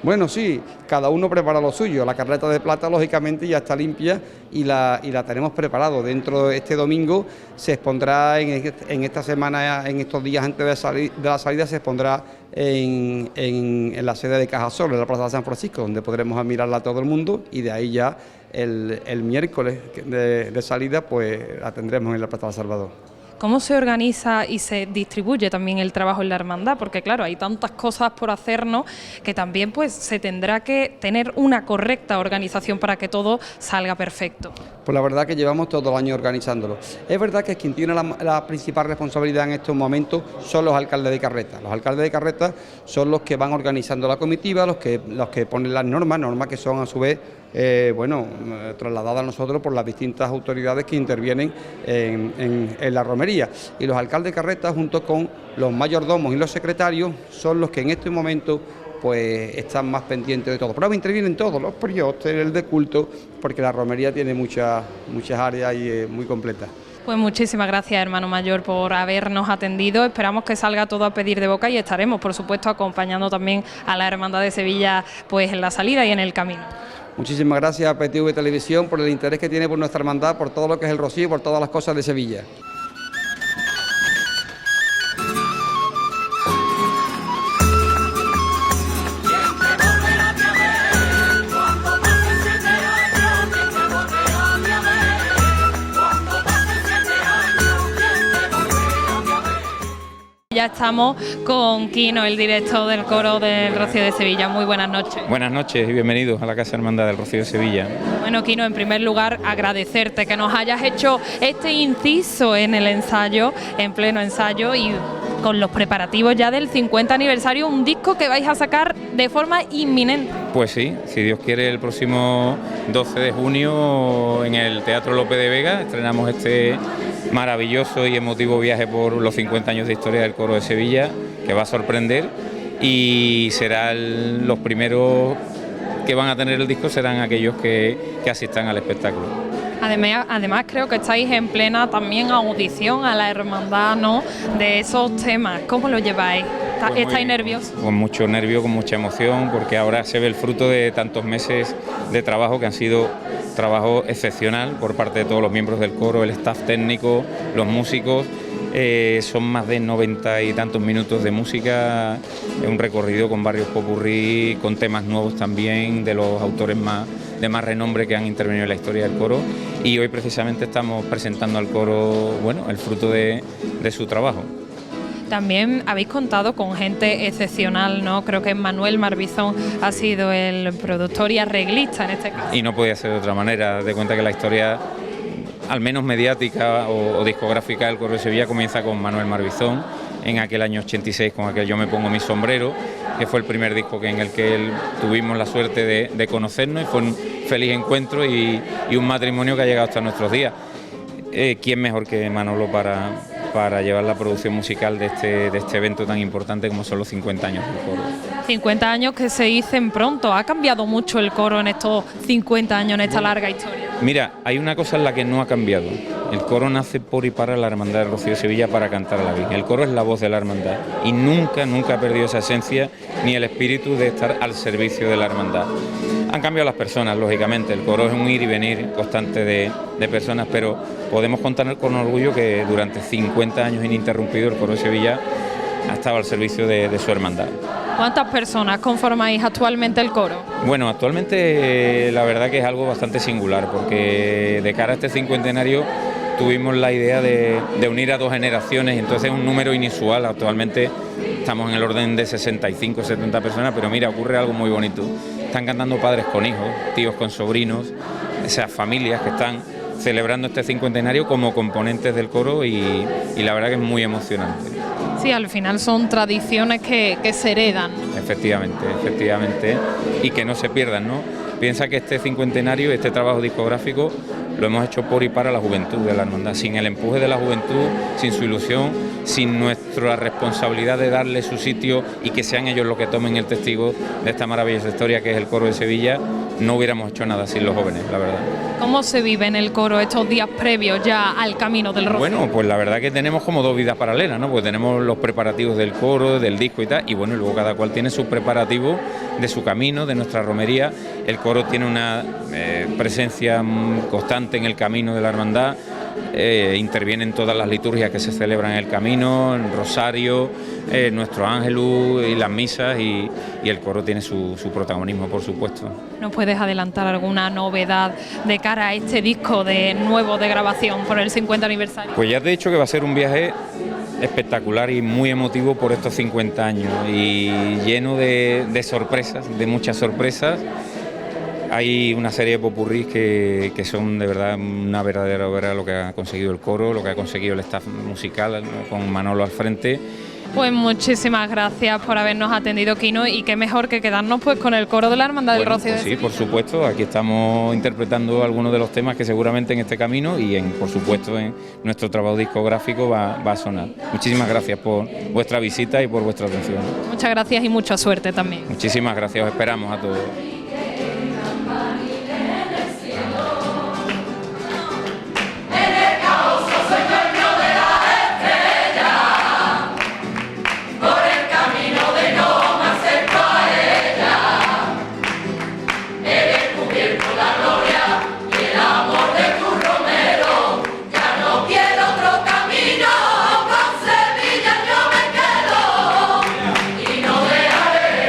Speaker 4: Bueno, sí, cada uno prepara lo suyo. La carreta de plata, lógicamente, ya está limpia y la tenemos preparado. Dentro de este domingo se expondrá en esta semana, en estos días antes de la salida, se expondrá en la sede de Cajasol, en la Plaza de San Francisco, donde podremos admirarla a todo el mundo, y de ahí ya el miércoles de salida pues la tendremos en la Plaza de Salvador.
Speaker 2: ¿Cómo se organiza y se distribuye también el trabajo en la hermandad? Porque claro, hay tantas cosas por hacernos que también pues se tendrá que tener una correcta organización para que todo salga perfecto.
Speaker 4: Pues la verdad que llevamos todo el año organizándolo. Es verdad que quien tiene la principal responsabilidad en estos momentos son los alcaldes de carreta. Los alcaldes de carreta son los que van organizando la comitiva, los que ponen las normas que son a su vez trasladadas a nosotros por las distintas autoridades que intervienen en la romería. Y los alcaldes de carreta, junto con los mayordomos y los secretarios, son los que en este momento pues están más pendientes de todo. Pero intervienen todos, los priotes, el de culto, porque la romería tiene muchas áreas y es muy completa.
Speaker 2: Pues muchísimas gracias, hermano mayor, por habernos atendido. Esperamos que salga todo a pedir de boca, y estaremos, por supuesto, acompañando también a la Hermandad de Sevilla pues en la salida y en el camino.
Speaker 4: Muchísimas gracias a PTV Televisión por el interés que tiene por nuestra hermandad, por todo lo que es el Rocío y por todas las cosas de Sevilla.
Speaker 2: Ya estamos con Quino, el director del coro del Rocío de Sevilla. Muy buenas noches.
Speaker 5: Buenas noches y bienvenidos a la Casa Hermandad del Rocío de Sevilla.
Speaker 2: Bueno, Quino, en primer lugar agradecerte que nos hayas hecho este inciso en el ensayo, en pleno ensayo y con los preparativos ya del 50 aniversario, un disco que vais a sacar de forma inminente.
Speaker 5: Pues sí, si Dios quiere, el próximo 12 de junio en el Teatro Lope de Vega estrenamos este maravilloso y emotivo viaje por los 50 años de historia del Coro de Sevilla, que va a sorprender, y los primeros que van a tener el disco serán aquellos que asistan al espectáculo.
Speaker 2: Además creo que estáis en plena también audición a la hermandad, ¿no?, de esos temas. ¿Cómo lo lleváis? ¿Estáis nerviosos?
Speaker 5: Con mucho nervio, con mucha emoción, porque ahora se ve el fruto de tantos meses de trabajo que han sido trabajo excepcional por parte de todos los miembros del coro, el staff técnico, los músicos. Son más de 90 y tantos minutos de música, un recorrido con varios popurrí, con temas nuevos también de los autores de más renombre que han intervenido en la historia del coro, y hoy precisamente estamos presentando al coro, bueno, el fruto de su trabajo.
Speaker 2: También habéis contado con gente excepcional, ¿no? Creo que Manuel Marbizón ha sido el productor y arreglista en este caso.
Speaker 5: Y no podía ser de otra manera, de cuenta que la historia, al menos mediática o discográfica del Coro de Sevilla, comienza con Manuel Marbizón en aquel año 86, con aquel Yo me pongo mi sombrero, que fue el primer disco en el que tuvimos la suerte de conocernos, y fue un feliz encuentro y un matrimonio que ha llegado hasta nuestros días. ¿Quién mejor que Manolo para llevar la producción musical de este evento tan importante como son los 50 años del coro?
Speaker 2: 50 años que se dicen pronto. ¿Ha cambiado mucho el coro en estos 50 años, en esta larga historia?
Speaker 5: Mira, hay una cosa en la que no ha cambiado. El coro nace por y para la Hermandad del Rocío de Sevilla, para cantar a la Virgen. El coro es la voz de la hermandad y nunca ha perdido esa esencia ni el espíritu de estar al servicio de la hermandad. Han cambiado las personas, lógicamente. El coro es un ir y venir constante de personas, pero podemos contar con orgullo que durante 50 años ininterrumpidos el Coro de Sevilla ha estado al servicio de su hermandad.
Speaker 2: ¿Cuántas personas conformáis actualmente el coro?
Speaker 5: Bueno, actualmente la verdad que es algo bastante singular, porque de cara a este cincuentenario tuvimos la idea de unir a dos generaciones, y entonces es un número inusual. Actualmente estamos en el orden de 65, 70 personas, pero mira, ocurre algo muy bonito. Están cantando padres con hijos, tíos con sobrinos, esas familias que están celebrando este cincuentenario como componentes del coro, y la verdad que es muy emocionante.
Speaker 2: Sí, al final son tradiciones que se heredan.
Speaker 5: Efectivamente, y que no se pierdan, ¿no? Piensa que este cincuentenario, este trabajo discográfico, lo hemos hecho por y para la juventud de la hermandad, sin el empuje de la juventud, sin su ilusión, sin nuestra responsabilidad de darle su sitio y que sean ellos los que tomen el testigo de esta maravillosa historia que es el Coro de Sevilla. No hubiéramos hecho nada sin los jóvenes, la verdad.
Speaker 2: ¿Cómo se vive en el coro estos días previos ya al Camino del Rocío?
Speaker 5: Bueno, pues la verdad que tenemos como dos vidas paralelas, ¿no? Porque tenemos los preparativos del coro, del disco y tal, y bueno, luego cada cual tiene sus preparativos de su camino, de nuestra romería. El coro tiene una presencia constante en el camino de la hermandad. Interviene en todas las liturgias que se celebran en el camino, el rosario, nuestro ángelus y las misas, y el coro tiene su protagonismo, por supuesto.
Speaker 2: ¿Nos puedes adelantar alguna novedad de cara a este disco nuevo de grabación por el 50 aniversario?
Speaker 5: Pues ya te he dicho que va a ser un viaje espectacular y muy emotivo por estos 50 años, y lleno de sorpresas, de muchas sorpresas. Hay una serie de popurrís que son de verdad una verdadera obra, lo que ha conseguido el coro, lo que ha conseguido el staff musical, ¿no?, con Manolo al frente.
Speaker 2: Pues muchísimas gracias por habernos atendido, Quino, y qué mejor que quedarnos pues con el coro de la Hermandad del Rocío de Sevilla.
Speaker 5: Sí, por supuesto, aquí estamos interpretando algunos de los temas que seguramente en este camino y por supuesto en nuestro trabajo discográfico va a sonar. Muchísimas gracias por vuestra visita y por vuestra atención.
Speaker 2: Muchas gracias y mucha suerte también.
Speaker 5: Muchísimas gracias, os esperamos a todos.
Speaker 6: Y no dejaré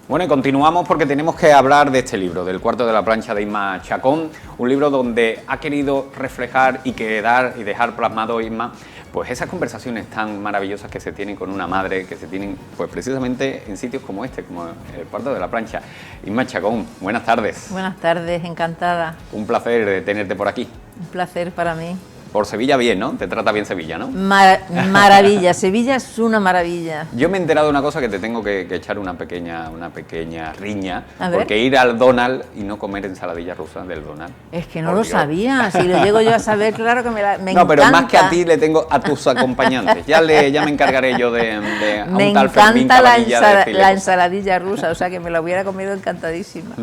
Speaker 1: Bueno, y continuamos porque tenemos que hablar de este libro, del Cuarto de la plancha de Inma Chacón, un libro donde ha querido reflejar y quedar y dejar plasmado Inma pues esas conversaciones tan maravillosas que se tienen con una madre, que se tienen pues precisamente en sitios como este, como el Cuarto de la plancha. Inma Chacón, buenas tardes.
Speaker 6: Buenas tardes, encantada.
Speaker 1: Un placer tenerte por aquí.
Speaker 6: Un placer para mí.
Speaker 1: Por Sevilla bien, ¿no? Te trata bien Sevilla, ¿no?
Speaker 6: Maravilla, Sevilla es una maravilla.
Speaker 1: Yo me he enterado de una cosa que te tengo que echar una pequeña riña,
Speaker 6: A ver.
Speaker 1: porque ir al Donald y no comer ensaladilla rusa del Donald.
Speaker 6: Es que no
Speaker 1: Por
Speaker 6: lo
Speaker 1: Dios.
Speaker 6: sabía, si lo llego yo a saber, claro que me
Speaker 1: No, pero
Speaker 6: encanta.
Speaker 1: más que a ti le tengo a tus acompañantes. Ya me encargaré yo de a
Speaker 6: Me
Speaker 1: un tal Fermín
Speaker 6: encanta
Speaker 1: Cabanilla de decirle
Speaker 6: la
Speaker 1: cosas.
Speaker 6: ensaladilla rusa, o sea que me la hubiera comido encantadísima.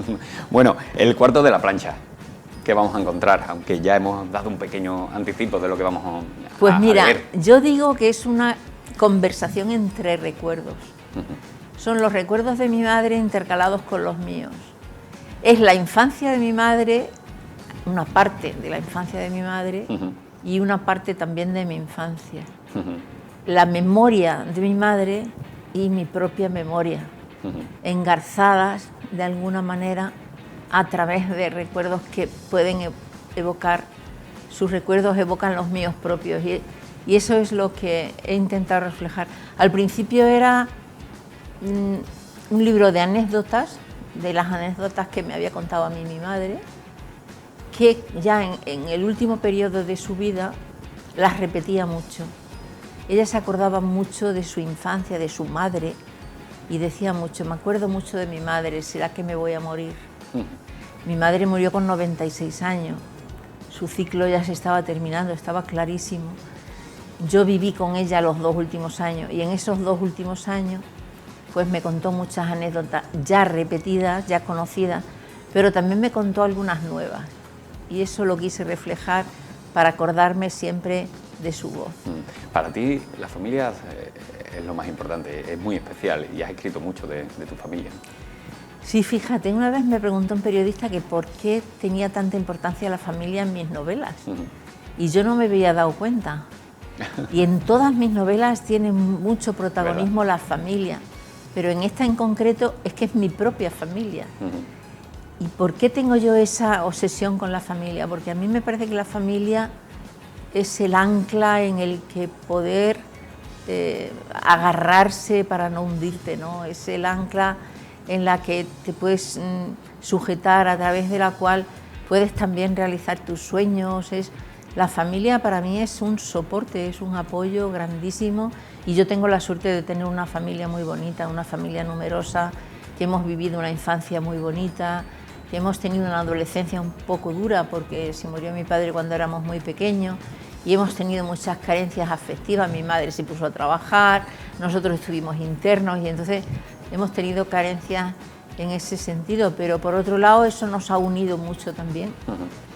Speaker 1: Bueno, el Cuarto de la plancha que vamos a encontrar, aunque ya hemos dado un pequeño anticipo de lo que vamos a
Speaker 6: Pues mira,
Speaker 1: leer.
Speaker 6: yo digo que es una conversación entre recuerdos. Son los recuerdos de mi madre intercalados con los míos. Es la infancia de mi madre, una parte de la infancia de mi madre y una parte también de mi infancia. La memoria de mi madre y mi propia memoria, engarzadas de alguna manera a través de recuerdos que pueden evocar, sus recuerdos evocan los míos propios y eso es lo que he intentado reflejar. Al principio era un libro de anécdotas, de las anécdotas que me había contado a mí mi madre, que ya en el último periodo de su vida las repetía mucho. Ella se acordaba mucho de su infancia, de su madre, y decía mucho, me acuerdo mucho de mi madre, ¿será que me voy a morir? Mi madre murió con 96 años, su ciclo ya se estaba terminando, estaba clarísimo. Yo viví con ella los 2 últimos años y en esos 2 últimos años pues me contó muchas anécdotas ya repetidas, ya conocidas, pero también me contó algunas nuevas y eso lo quise reflejar para acordarme siempre de su voz.
Speaker 1: Para ti la familia es lo más importante, es muy especial y has escrito mucho de tu familia.
Speaker 6: Sí, fíjate, una vez me preguntó un periodista que por qué tenía tanta importancia la familia en mis novelas y yo no me había dado cuenta. Y en todas mis novelas tiene mucho protagonismo la familia, pero en esta en concreto es que es mi propia familia. ¿Y por qué tengo yo esa obsesión con la familia? Porque a mí me parece que la familia es el ancla en el que poder agarrarse para no hundirte, ¿no? Es el ancla en la que te puedes sujetar, a través de la cual puedes también realizar tus sueños. La familia para mí es un soporte, es un apoyo grandísimo y yo tengo la suerte de tener una familia muy bonita, una familia numerosa, que hemos vivido una infancia muy bonita, que hemos tenido una adolescencia un poco dura porque se murió mi padre cuando éramos muy pequeños y hemos tenido muchas carencias afectivas. Mi madre se puso a trabajar, nosotros estuvimos internos y entonces hemos tenido carencias en ese sentido, pero por otro lado eso nos ha unido mucho también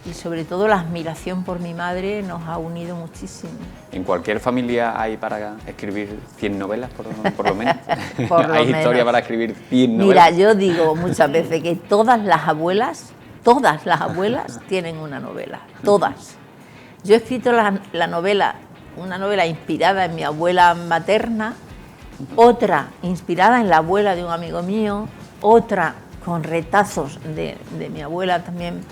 Speaker 6: y sobre todo la admiración por mi madre nos ha unido muchísimo.
Speaker 1: ¿En cualquier familia hay para escribir 100 novelas, por lo menos?
Speaker 6: Por lo
Speaker 1: ¿Hay
Speaker 6: menos.
Speaker 1: historia para escribir 100 novelas?
Speaker 6: Mira, yo digo muchas veces que todas las abuelas tienen una novela, todas. Yo he escrito una novela inspirada en mi abuela materna, otra inspirada en la abuela de un amigo mío, otra con retazos de mi abuela también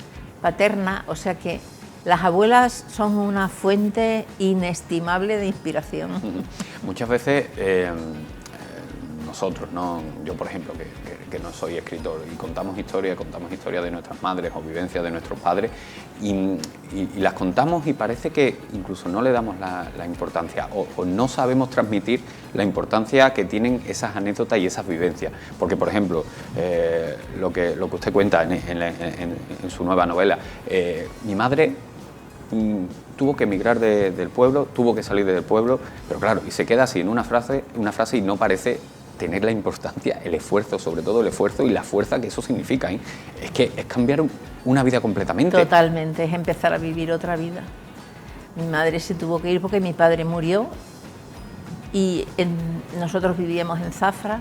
Speaker 6: paterna, o sea que las abuelas son una fuente inestimable de inspiración.
Speaker 1: Muchas veces nosotros, ¿no? Yo por ejemplo, que no soy escritor, y contamos historias de nuestras madres o vivencias de nuestros padres y las contamos y parece que incluso no le damos la importancia o no sabemos transmitir la importancia que tienen esas anécdotas y esas vivencias. Porque, por ejemplo, lo que usted cuenta en su nueva novela, mi madre tuvo que emigrar del pueblo, tuvo que salir del pueblo, pero claro, y se queda así en una frase y no parece tener la importancia, el esfuerzo, sobre todo el esfuerzo y la fuerza que eso significa, ¿eh? Es que es cambiar una vida completamente.
Speaker 6: Totalmente, es empezar a vivir otra vida. Mi madre se tuvo que ir porque mi padre murió y nosotros vivíamos en Zafra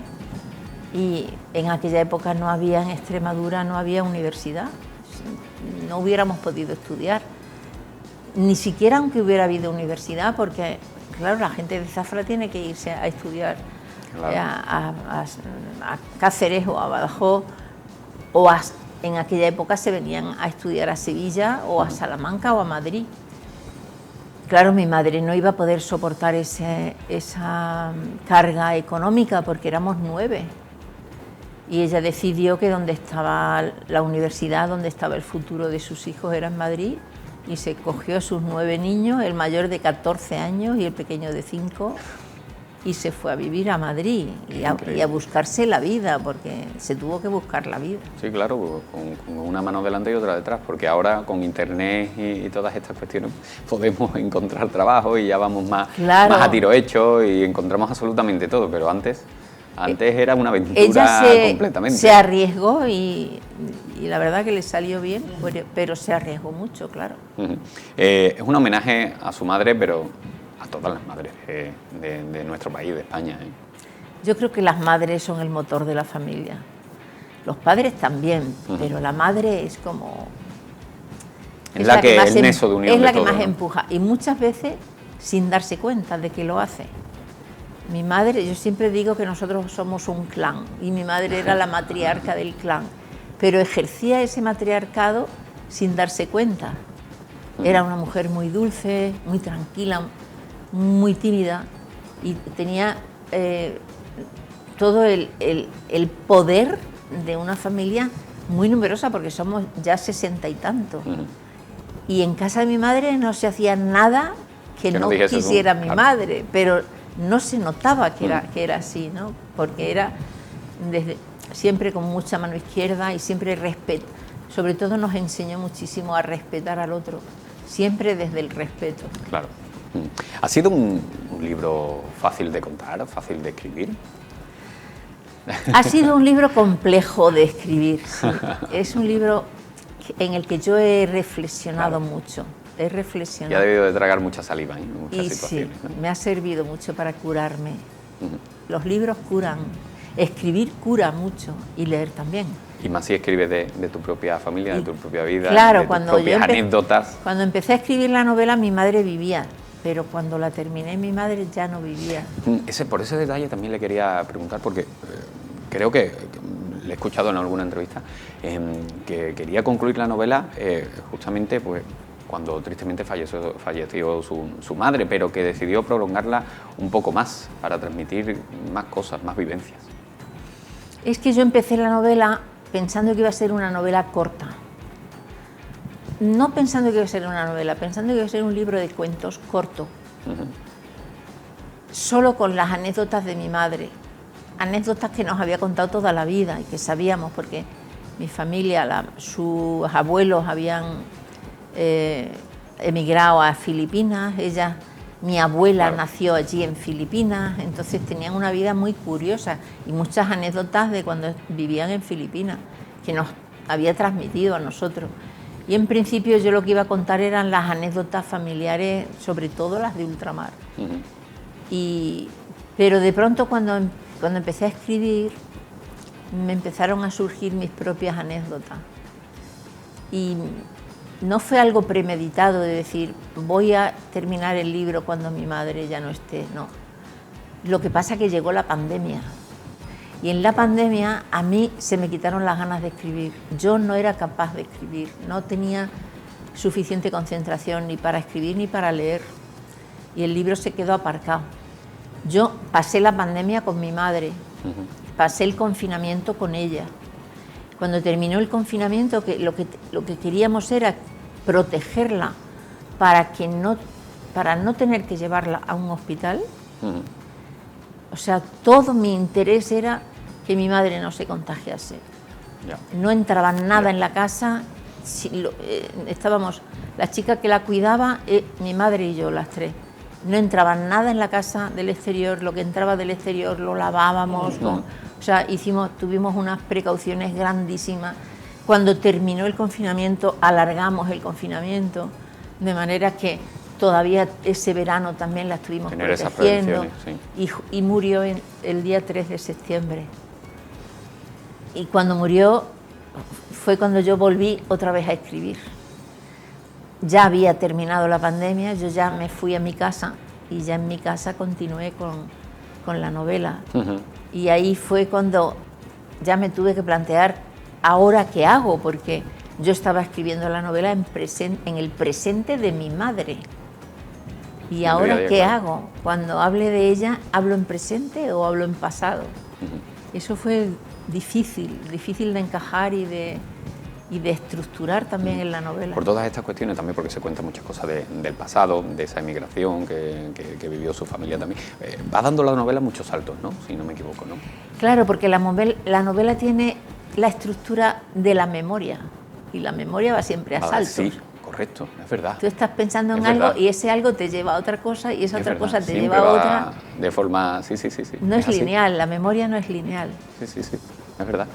Speaker 6: y en aquella época no había, en Extremadura no había universidad, no hubiéramos podido estudiar, ni siquiera aunque hubiera habido universidad, porque claro, la gente de Zafra tiene que irse a estudiar, claro, a Cáceres o a Badajoz, en aquella época se venían a estudiar a Sevilla o a Salamanca o a Madrid. Claro, mi madre no iba a poder soportar esa carga económica porque éramos 9. Y ella decidió que donde estaba la universidad, donde estaba el futuro de sus hijos era en Madrid, y se cogió a sus 9 niños, el mayor de 14 años y el pequeño de 5, y se fue a vivir a Madrid y a buscarse la vida, porque se tuvo que buscar la vida.
Speaker 1: Sí, claro, con una mano delante y otra detrás, porque ahora con internet y todas estas cuestiones podemos encontrar trabajo y ya vamos más a tiro hecho y encontramos absolutamente todo, pero antes era una aventura completamente.
Speaker 6: Se arriesgó y la verdad que le salió bien, pero se arriesgó mucho, claro.
Speaker 1: Es un homenaje a su madre, pero a todas las madres de nuestro país, de España.
Speaker 6: Yo creo que las madres son el motor de la familia. Los padres también, pero la madre es como...
Speaker 1: Es la que el nexo de unión.
Speaker 6: Es la
Speaker 1: que
Speaker 6: más empuja, y muchas veces sin darse cuenta de que lo hace. Mi madre, yo siempre digo que nosotros somos un clan, y mi madre era la matriarca del clan, pero ejercía ese matriarcado sin darse cuenta. Era una mujer muy dulce, muy tranquila, muy tímida, y tenía todo el poder de una familia muy numerosa, porque somos ya 60 y tantos. Y en casa de mi madre no se hacía nada que no quisiera mi madre, pero no se notaba que era así, ¿no? Porque era siempre con mucha mano izquierda y siempre respeto. Sobre todo nos enseñó muchísimo a respetar al otro, siempre desde el respeto.
Speaker 1: Claro. ¿Ha sido un libro fácil de contar, fácil de escribir?
Speaker 6: Ha sido un libro complejo de escribir, sí. Es un libro en el que yo he reflexionado mucho. He reflexionado.
Speaker 1: Y ha debido de tragar mucha saliva en muchas situaciones.
Speaker 6: Sí, ¿no? Me ha servido mucho para curarme. Los libros curan, escribir cura mucho, y leer también.
Speaker 1: Y más si escribes de tu propia familia, de tu propia vida,
Speaker 6: claro,
Speaker 1: de tus propias anécdotas.
Speaker 6: Cuando empecé a escribir la novela, mi madre vivía, pero cuando la terminé, mi madre ya no vivía.
Speaker 1: Por ese detalle también le quería preguntar, porque creo que le he escuchado en alguna entrevista, que quería concluir la novela justamente pues cuando tristemente falleció su madre, pero que decidió prolongarla un poco más para transmitir más cosas, más vivencias.
Speaker 6: Es que yo empecé la novela pensando que iba a ser una novela corta. No pensando que iba a ser una novela, pensando que iba a ser un libro de cuentos corto. Solo con las anécdotas de mi madre. Anécdotas que nos había contado toda la vida y que sabíamos, porque mi familia, sus abuelos habían emigrado a Filipinas, mi abuela nació allí en Filipinas, entonces tenían una vida muy curiosa y muchas anécdotas de cuando vivían en Filipinas, que nos había transmitido a nosotros. Y en principio yo lo que iba a contar eran las anécdotas familiares, sobre todo las de ultramar. Pero de pronto cuando empecé a escribir, me empezaron a surgir mis propias anécdotas. Y no fue algo premeditado de decir, voy a terminar el libro cuando mi madre ya no esté, no. Lo que pasa es que llegó la pandemia. Y en la pandemia a mí se me quitaron las ganas de escribir. Yo no era capaz de escribir, no tenía suficiente concentración ni para escribir ni para leer. Y el libro se quedó aparcado. Yo pasé la pandemia con mi madre, pasé el confinamiento con ella. Cuando terminó el confinamiento, lo que queríamos era protegerla para no tener que llevarla a un hospital. O sea, todo mi interés era que mi madre no se contagiase. No entraba nada en la casa. Estábamos, la chica que la cuidaba, mi madre y yo, las tres. No entraba nada en la casa del exterior, lo que entraba del exterior lo lavábamos. O sea, tuvimos unas precauciones grandísimas. Cuando terminó el confinamiento, alargamos el confinamiento, de manera que todavía ese verano también la estuvimos protegiendo. Sí. Y murió el día 3 de septiembre. Y cuando murió fue cuando yo volví otra vez a escribir. Ya había terminado la pandemia, yo ya me fui a mi casa y ya en mi casa continué con la novela. Y ahí fue cuando ya me tuve que plantear ahora qué hago, porque yo estaba escribiendo la novela en el presente de mi madre. ¿Y ahora qué hago? Cuando hable de ella, ¿hablo en presente o hablo en pasado? Eso fue difícil de encajar y de estructurar también en la novela.
Speaker 1: Por todas estas cuestiones, también porque se cuentan muchas cosas del pasado, de esa emigración que vivió su familia también. Va dando la novela muchos saltos, ¿no? Si no me equivoco, ¿no?
Speaker 6: Claro, porque la novela tiene la estructura de la memoria, y la memoria va siempre a saltos.
Speaker 1: Sí, correcto, es verdad.
Speaker 6: Tú estás pensando en algo y ese algo te lleva a otra cosa y esa otra cosa te lleva a otra.
Speaker 1: De forma, sí.
Speaker 6: No es lineal, la memoria no es lineal.
Speaker 1: Sí, es verdad.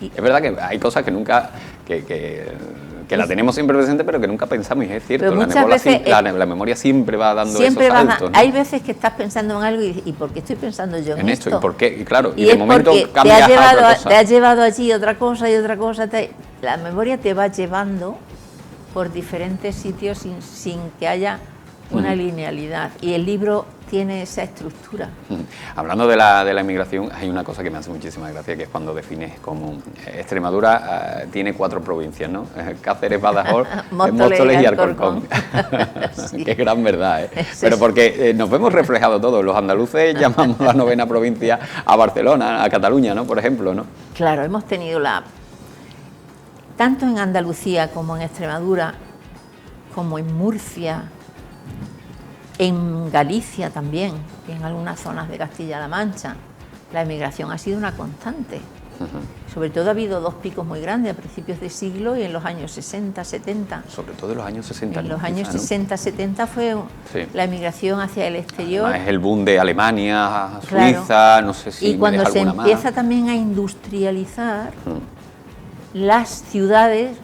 Speaker 1: Es verdad que hay cosas que nunca, que la tenemos siempre presente, pero que nunca pensamos, y es cierto, la memoria siempre va dando esos saltos, ¿no?
Speaker 6: Hay veces que estás pensando en algo y ¿por qué estoy pensando yo en esto?
Speaker 1: ¿Y por qué? Y claro, y
Speaker 6: de
Speaker 1: momento
Speaker 6: cambias a otra cosa. Te has llevado allí otra cosa y otra cosa. La memoria te va llevando por diferentes sitios sin que haya una linealidad, y el libro tiene esa estructura.
Speaker 1: Hablando de la inmigración, hay una cosa que me hace muchísima gracia, que es cuando defines como Extremadura tiene 4 provincias, ¿no? Cáceres, Badajoz, Móstoles y Alcorcón. Sí. Qué gran verdad, ¿eh? Pero porque nos vemos reflejados todos. Los andaluces llamamos la 9ª provincia a Barcelona, a Cataluña, ¿no? Por ejemplo, ¿no?
Speaker 6: Claro, hemos tenido tanto en Andalucía como en Extremadura, como en Murcia, en Galicia también, y en algunas zonas de Castilla-La Mancha, la emigración ha sido una constante. Sobre todo ha habido 2 picos muy grandes a principios de siglo y en los años 60, 70.
Speaker 1: Sobre todo en los años 60.
Speaker 6: En los años 60, 70 fue la emigración hacia el exterior.
Speaker 1: Es el boom de Alemania, Suiza, claro. No sé si
Speaker 6: y cuando se empieza también a industrializar, las ciudades,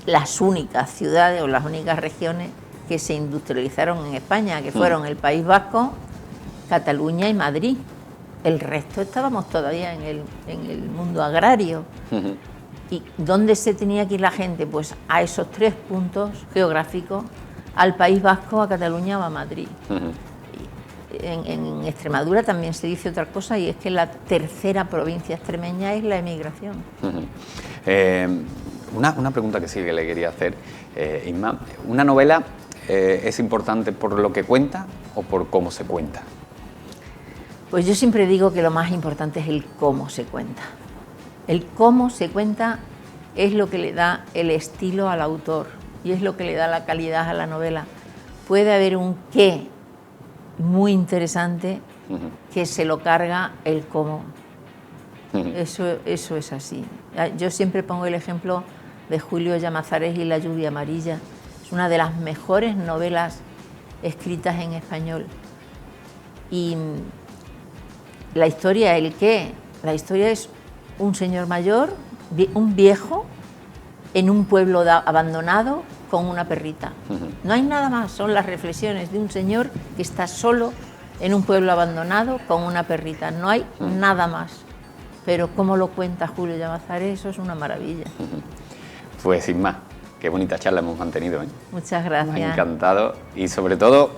Speaker 6: las únicas ciudades o las únicas regiones que se industrializaron en España, que fueron el País Vasco, Cataluña y Madrid. El resto estábamos todavía en el mundo agrario. ¿Y dónde se tenía que ir la gente? Pues a esos 3 puntos geográficos, al País Vasco, a Cataluña o a Madrid. En Extremadura también se dice otra cosa, y es que la 3ª provincia extremeña es la emigración.
Speaker 1: Una pregunta que sí que le quería hacer, Isma. ¿Una novela es importante por lo que cuenta o por cómo se cuenta?
Speaker 6: Pues yo siempre digo que lo más importante es el cómo se cuenta. El cómo se cuenta es lo que le da el estilo al autor y es lo que le da la calidad a la novela. Puede haber un qué muy interesante que se lo carga el cómo. Eso es así. Yo siempre pongo el ejemplo de Julio Llamazares y La lluvia amarilla. Es una de las mejores novelas escritas en español. Y la historia, ¿el qué? La historia es un señor mayor, un viejo, en un pueblo abandonado con una perrita. No hay nada más, son las reflexiones de un señor que está solo en un pueblo abandonado con una perrita. No hay nada más. Pero cómo lo cuenta Julio Llamazares, eso es una maravilla.
Speaker 1: Pues sin más, qué bonita charla hemos mantenido, ¿eh?
Speaker 6: Muchas gracias.
Speaker 1: Me ha encantado, y sobre todo,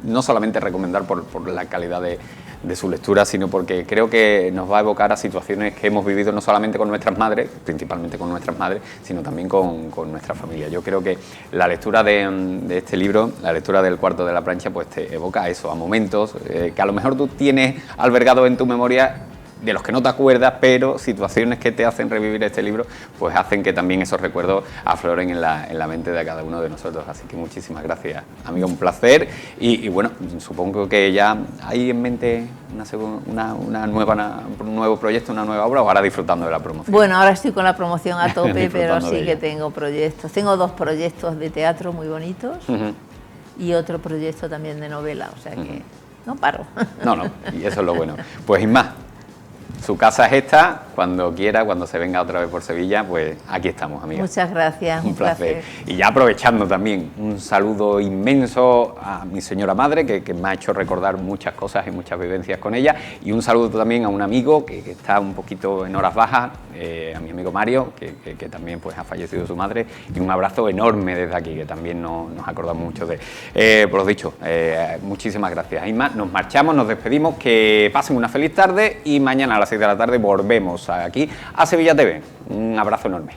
Speaker 1: no solamente recomendar por la calidad de su lectura, sino porque creo que nos va a evocar a situaciones que hemos vivido no solamente con nuestras madres, principalmente con nuestras madres, sino también con nuestra familia. Yo creo que la lectura de este libro, la lectura del Cuarto de la plancha, pues te evoca a eso, a momentos que a lo mejor tú tienes albergados en tu memoria, de los que no te acuerdas, pero situaciones que te hacen revivir este libro, pues hacen que también esos recuerdos afloren en la mente de cada uno de nosotros. Así que muchísimas gracias, amigo, un placer. Y bueno, supongo que ya hay en mente un nuevo proyecto, una nueva obra, o ahora disfrutando de la promoción.
Speaker 6: Bueno, ahora estoy con la promoción a tope, pero sí que tengo proyectos. Tengo 2 proyectos de teatro muy bonitos y otro proyecto también de novela, o sea que no paro.
Speaker 1: No, y eso es lo bueno. Pues Isma, su casa es esta, cuando quiera, cuando se venga otra vez por Sevilla, pues aquí estamos, amiga.
Speaker 6: Muchas gracias.
Speaker 1: Un placer. Y ya aprovechando también, un saludo inmenso a mi señora madre, que me ha hecho recordar muchas cosas y muchas vivencias con ella, y un saludo también a un amigo que está un poquito en horas bajas, a mi amigo Mario, que también pues ha fallecido su madre, y un abrazo enorme desde aquí, que también nos acordamos mucho de por lo dicho, muchísimas gracias, Isma. Nos marchamos, nos despedimos, que pasen una feliz tarde, y mañana a las 7 6 de la tarde volvemos aquí a Sevilla TV. Un abrazo enorme.